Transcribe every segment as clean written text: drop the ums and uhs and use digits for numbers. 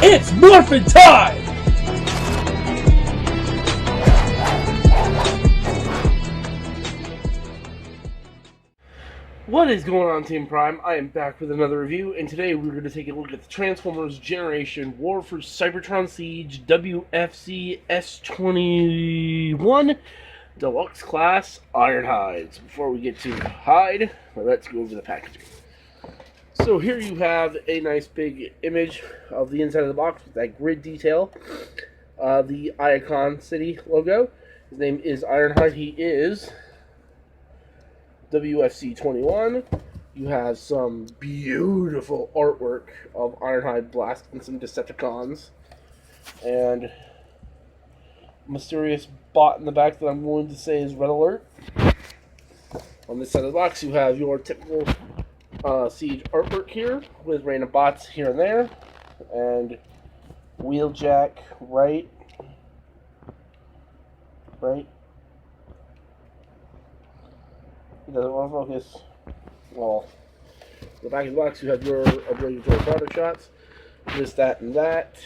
It's morphin' time! What is going on, Team Prime? I am back with another review, and today we're going to take a look at the Transformers Generation War for Cybertron Siege WFC s21 Deluxe Class Ironhide. So before we get to hide, let's go over the packaging. So here you have a nice big image of the inside of the box with that grid detail. The Icon City logo. His name is Ironhide. He is WFC 21. You have some beautiful artwork of Ironhide blasting some Decepticons. And a mysterious bot in the back that I'm going to say is Red Alert. On this side of the box you have your typical Siege artwork here with random bots here and there. And Wheeljack right. It doesn't want to focus. Well, the back of the box you have your obligatory product shots. This, that, and that.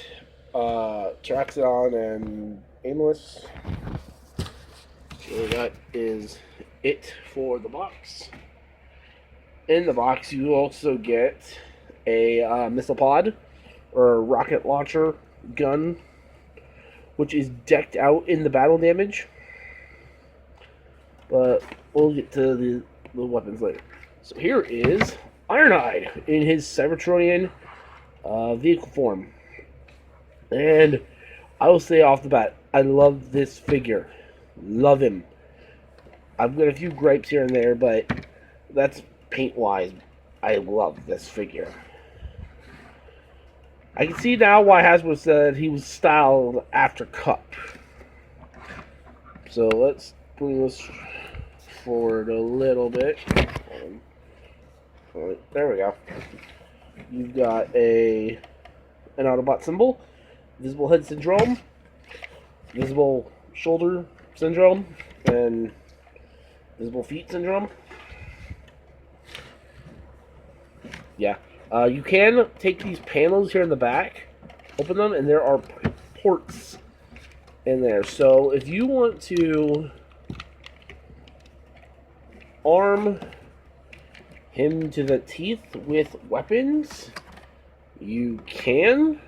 Traxodon and Aimless. So that is it for the box. In the box you also get a missile pod or rocket launcher gun, which is decked out in the battle damage. But we'll get to the weapons later. So here is Ironhide in his Cybertronian vehicle form. And I will say off the bat, I love this figure. Love him. I've got a few gripes here and there, but that's paint-wise. I love this figure. I can see now why Hasbro said he was styled after Cup. So let's bring this forward a little bit. There we go. You've got an Autobot symbol, visible head syndrome, visible shoulder syndrome, and visible feet syndrome. Yeah. You can take these panels here in the back, open them, and there are ports in there. So if you want to arm him to the teeth with weapons, you can.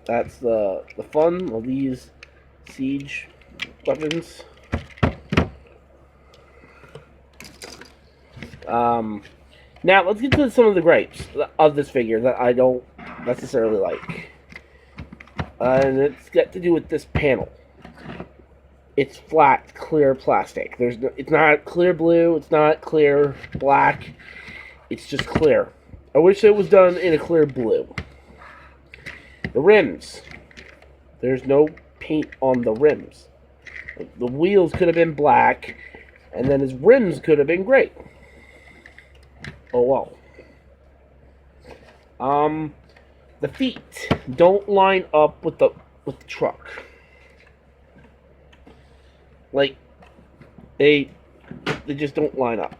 That's the fun of these Siege weapons. Now let's get to some of the gripes of this figure that I don't necessarily like. And it's got to do with this panel. It's flat, clear plastic. It's not clear blue. It's not clear black. It's just clear. I wish it was done in a clear blue. The rims. There's no paint on the rims. The wheels could have been black, and then his rims could have been gray. Oh well. The feet don't line up with the truck. Like they just don't line up.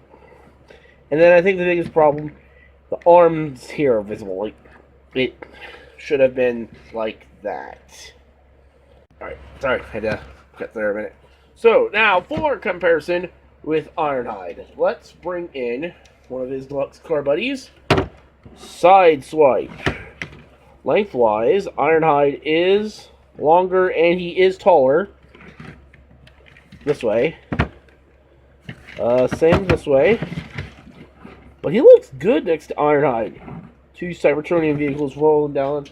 And then I think the biggest problem, the arms here are visible. Like it should have been like that. Alright, sorry, I had to cut there a minute. So now for comparison with Ironhide, let's bring in one of his deluxe car buddies. Sideswipe. Lengthwise, Ironhide is longer and he is taller. This way. Same this way. But he looks good next to Ironhide. Two Cybertronian vehicles rolling down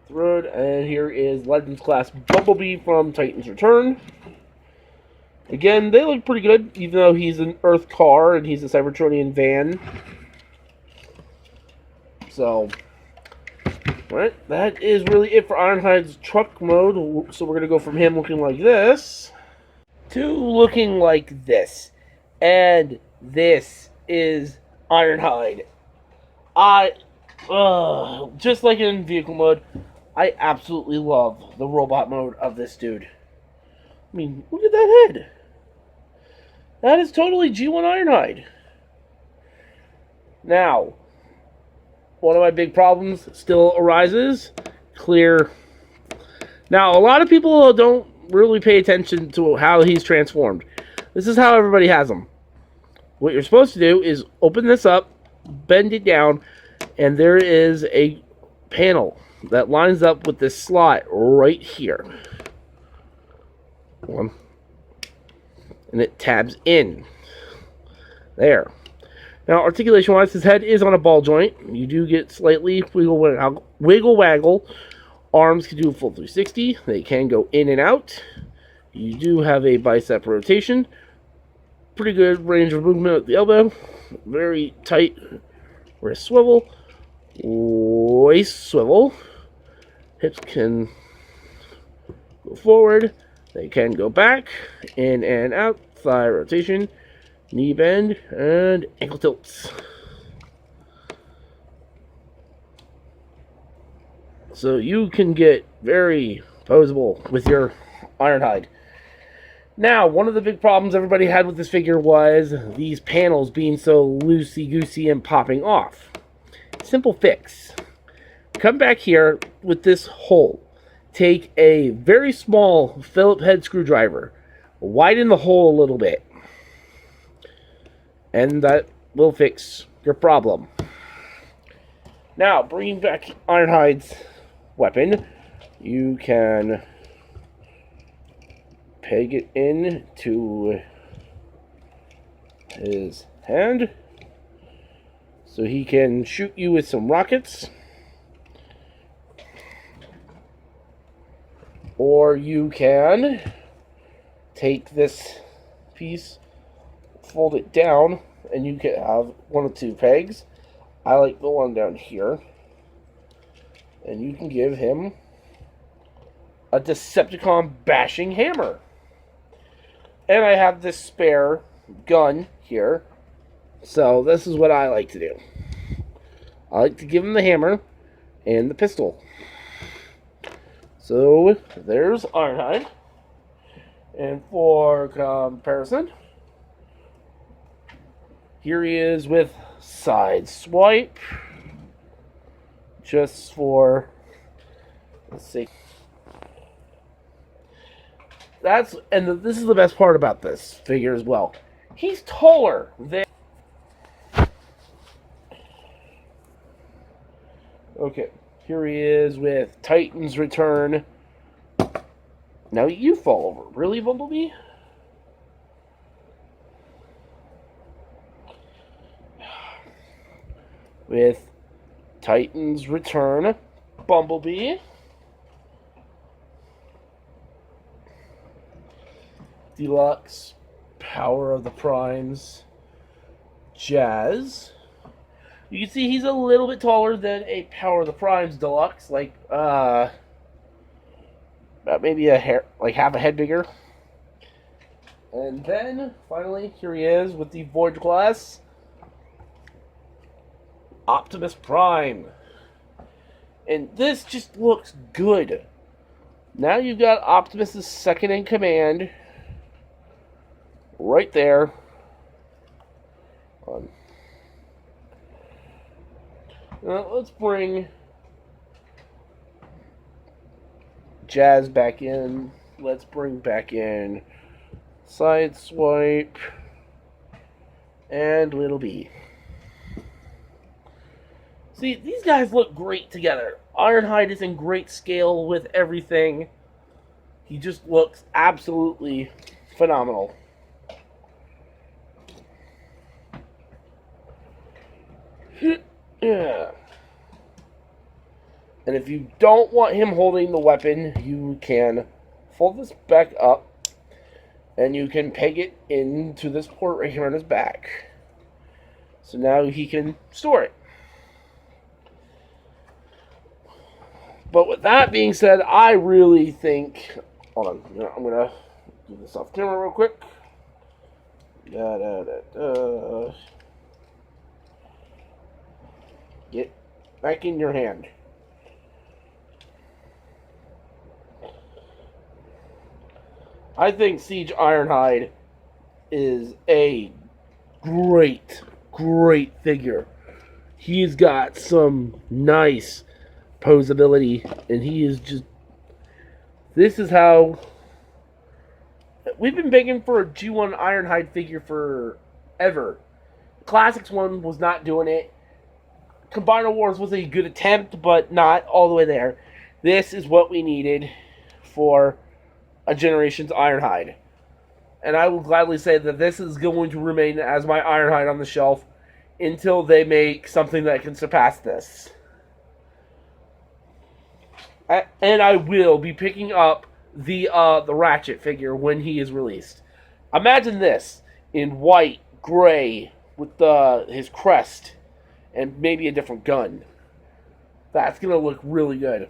the road. And here is Legends Class Bumblebee from Titan's Return. Again, they look pretty good, even though he's an Earth car and he's a Cybertronian van. So, right, that is really it for Ironhide's truck mode. So we're going to go from him looking like this to looking like this. And this is Ironhide. Just like in vehicle mode, I absolutely love the robot mode of this dude. I mean, look at that head. That is totally G1 Ironhide. Now, one of my big problems still arises. Clear. Now, a lot of people don't really pay attention to how he's transformed. This is how everybody has him. What you're supposed to do is open this up, bend it down, and there is a panel that lines up with this slot right here. And it tabs in. There. Now, articulation-wise, his head is on a ball joint. You do get slightly wiggle waggle. Arms can do a full 360. They can go in and out. You do have a bicep rotation. Pretty good range of movement at the elbow. Very tight wrist swivel. Waist swivel. Hips can go forward. They can go back. In and out. Thigh rotation. Knee bend. And ankle tilts. So you can get very posable with your Ironhide. Now, one of the big problems everybody had with this figure was these panels being so loosey-goosey and popping off. Simple fix. Come back here with this hole. Take a very small Phillips head screwdriver. Widen the hole a little bit. And that will fix your problem. Now, bringing back Ironhide's weapon, you can peg it in to his hand so he can shoot you with some rockets, or you can take this piece, fold it down, and you can have one of two pegs. I like the one down here. And you can give him a Decepticon bashing hammer. And I have this spare gun here. So this is what I like to do. I like to give him the hammer and the pistol. So there's Ironhide. And for comparison, here he is with side swipe. Just for, let's see. This is the best part about this figure as well. He's taller than. Okay, here he is with Titan's Return. Now you fall over. Really, Bumblebee? With Titan's Return, Bumblebee. Deluxe, Power of the Primes, Jazz. You can see he's a little bit taller than a Power of the Primes Deluxe, like about maybe half a head bigger. And then finally, here he is with the Voyage class, Optimus Prime. And this just looks good. Now you've got Optimus' second in command right there. Now let's bring Jazz back in. Let's bring back in Sideswipe and Little B. See, these guys look great together. Ironhide is in great scale with everything. He just looks absolutely phenomenal. Yeah. And if you don't want him holding the weapon, you can fold this back up and you can peg it into this port right here on his back. So now he can store it. But with that being said, I really think... Hold on. I'm going to do this off camera real quick. Get back in your hand. I think Siege Ironhide is a great, great figure. He's got some nice posability, and he is just... This is how... We've been begging for a G1 Ironhide figure forever. Classics one was not doing it. Combiner Wars was a good attempt, but not all the way there. This is what we needed for a Generations Ironhide. And I will gladly say that this is going to remain as my Ironhide on the shelf until they make something that can surpass this. And I will be picking up the Ratchet figure when he is released. Imagine this in white, gray, with his crest, and maybe a different gun. That's going to look really good.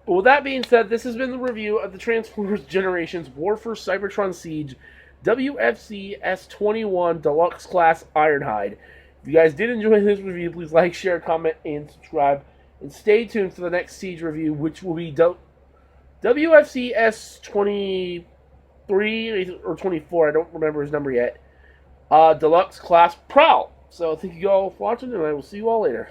But with that being said, this has been the review of the Transformers Generations War for Cybertron Siege WFC S21 Deluxe Class Ironhide. If you guys did enjoy this review, please like, share, comment, and subscribe. And stay tuned for the next Siege review, which will be WFC S23 or 24. I don't remember his number yet. Deluxe Class Prowl. So thank you all for watching, and I will see you all later.